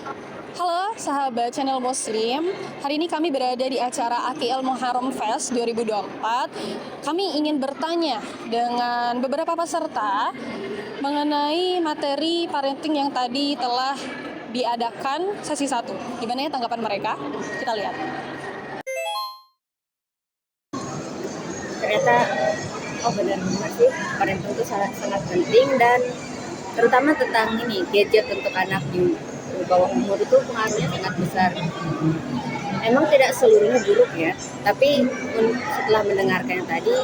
Halo sahabat channel Muslim, hari ini kami berada di acara AKIL Muharram Fest 2024. Kami ingin bertanya dengan beberapa peserta mengenai materi parenting yang tadi telah diadakan sesi 1. Gimana ya tanggapan mereka? Kita lihat. Ternyata benar-benar sih parenting itu sangat penting, dan terutama tentang gadget untuk anak di bawah umur itu pengaruhnya sangat besar. Emang tidak seluruhnya buruk ya, tapi setelah mendengarkan yang tadi,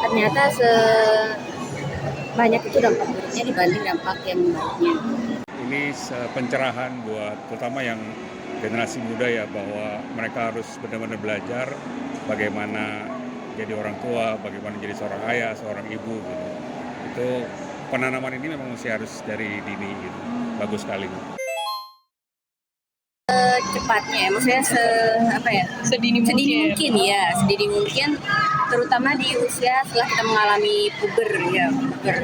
ternyata sebanyak itu dampak buruknya dibanding dampak yang baiknya. Ini pencerahan buat terutama yang generasi muda ya, bahwa mereka harus benar-benar belajar bagaimana jadi orang tua, bagaimana jadi seorang ayah, seorang ibu gitu. Itu penanaman ini memang harus dari dini gitu. Bagus sekali. Cepatnya, maksudnya sedini mungkin ya, sedini mungkin, terutama di usia setelah kita mengalami puber.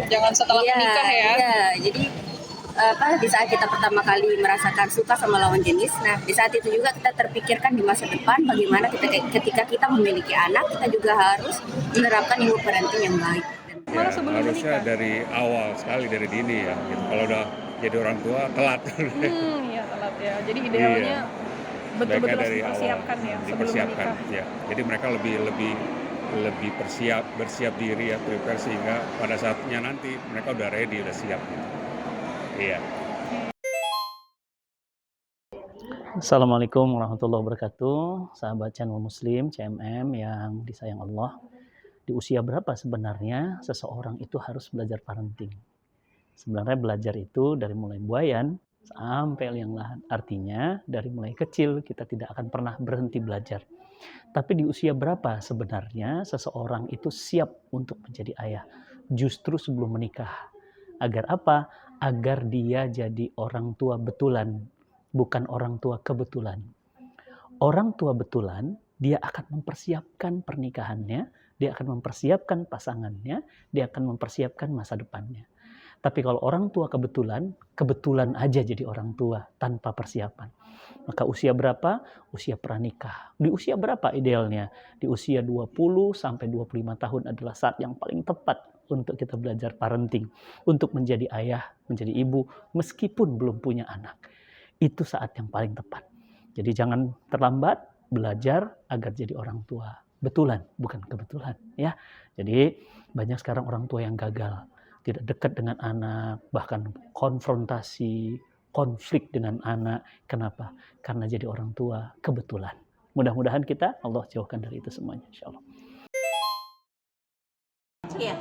Jangan setelah menikah ya. Iya, jadi di saat kita pertama kali merasakan suka sama lawan jenis, nah di saat itu juga kita terpikirkan di masa depan bagaimana ketika kita memiliki anak, kita juga harus menerapkan ilmu parenting yang baik. Ya, harusnya dari awal sekali, dari dini ya gitu. Kalau udah jadi orang tua telat. Iya telat ya. Jadi idealnya betul-betul harus dipersiapkan ya sebelum menikah. Ya. Jadi mereka lebih bersiap diri ya, prepare, sehingga pada saatnya nanti mereka udah ready, udah siap gitu. Iya. Assalamualaikum warahmatullahi wabarakatuh, sahabat channel Muslim CMM yang disayang Allah. Di usia berapa sebenarnya seseorang itu harus belajar parenting? Sebenarnya belajar itu dari mulai buayan sampai liang lahat. Artinya dari mulai kecil kita tidak akan pernah berhenti belajar. Tapi di usia berapa sebenarnya seseorang itu siap untuk menjadi ayah? Justru sebelum menikah. Agar apa? Agar dia jadi orang tua betulan, bukan orang tua kebetulan. Orang tua betulan, dia akan mempersiapkan pernikahannya, dia akan mempersiapkan pasangannya, dia akan mempersiapkan masa depannya. Tapi kalau orang tua kebetulan aja jadi orang tua tanpa persiapan. Maka usia berapa? Usia pranikah. Di usia berapa idealnya? Di usia 20 sampai 25 tahun adalah saat yang paling tepat untuk kita belajar parenting, untuk menjadi ayah, menjadi ibu, meskipun belum punya anak. Itu saat yang paling tepat. Jadi jangan terlambat belajar agar jadi orang tua betulan, bukan kebetulan ya. Jadi banyak sekarang orang tua yang gagal, tidak dekat dengan anak, bahkan konfrontasi, konflik dengan anak. Kenapa? Karena jadi orang tua kebetulan. Mudah-mudahan kita Allah jauhkan dari itu semuanya, insyaallah. Iya,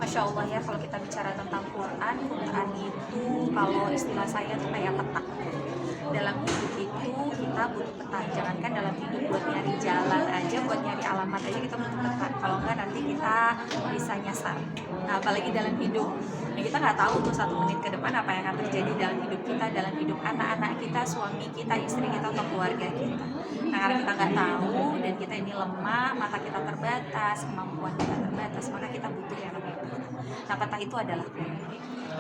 Masya Allah ya, kalau kita bicara tentang Quran itu kalau istilah saya itu kayak peta. Dalam hidup itu kita butuh peta, jangankan dalam hidup, buat nyari jalan aja, buat nyari alamat aja kita butuh peta. Kalau enggak nanti kita bisa nyasar. Nah, apalagi dalam hidup, ya kita nggak tahu tuh 1 menit ke depan apa yang akan terjadi dalam hidup kita, dalam hidup anak-anak kita, suami kita, istri kita, atau keluarga kita. Nah, karena kita nggak tahu dan kita ini lemah, mata kita terbatas, kemampuan kita terbatas, maka kita butuh yang namanya peta. Nah, peta itu adalah Quran.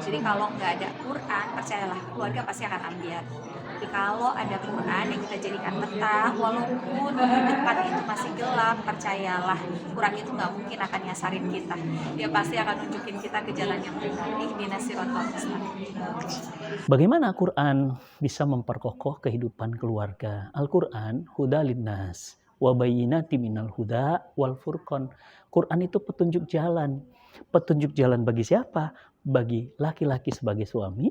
Jadi kalau nggak ada Quran, percayalah keluarga pasti akan ambiar. Tapi kalau ada Quran yang kita jadikan peta, walaupun di depan itu masih gelap, percayalah Quran itu nggak mungkin akan nyasarin kita. Dia pasti akan nunjukin kita ke jalan yang benar. Ihdinas siratal mustaqim. Bagaimana Quran bisa memperkokoh kehidupan keluarga? Al-Quran huda linnas wa bayyinati minal huda wal furqan. Quran itu petunjuk jalan. Petunjuk jalan bagi siapa? Bagi laki-laki sebagai suami,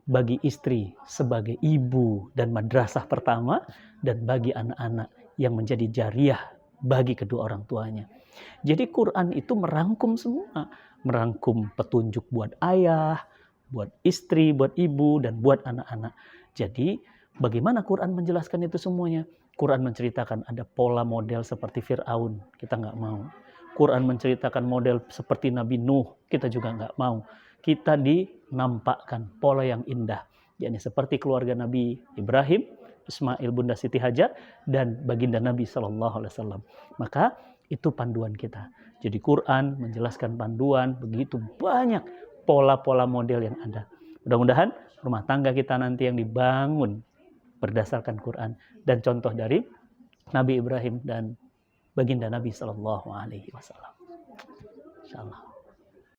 bagi istri sebagai ibu dan madrasah pertama, dan bagi anak-anak yang menjadi jariyah bagi kedua orang tuanya. Jadi Quran itu merangkum semua, merangkum petunjuk buat ayah, buat istri, buat ibu, dan buat anak-anak. Jadi bagaimana Quran menjelaskan itu semuanya? Quran menceritakan ada pola model seperti Fir'aun, kita nggak mau. Quran menceritakan model seperti Nabi Nuh, kita juga nggak mau. Kita dinampakkan pola yang indah, yakni seperti keluarga Nabi Ibrahim, Ismail, Bunda Siti Hajar, dan baginda Nabi SAW. Maka itu panduan kita. Jadi Quran menjelaskan panduan, begitu banyak pola-pola model yang ada. Mudah-mudahan rumah tangga kita nanti yang dibangun berdasarkan Quran dan contoh dari Nabi Ibrahim dan baginda Nabi Sallallahu Alaihi Wasallam. Insyaallah.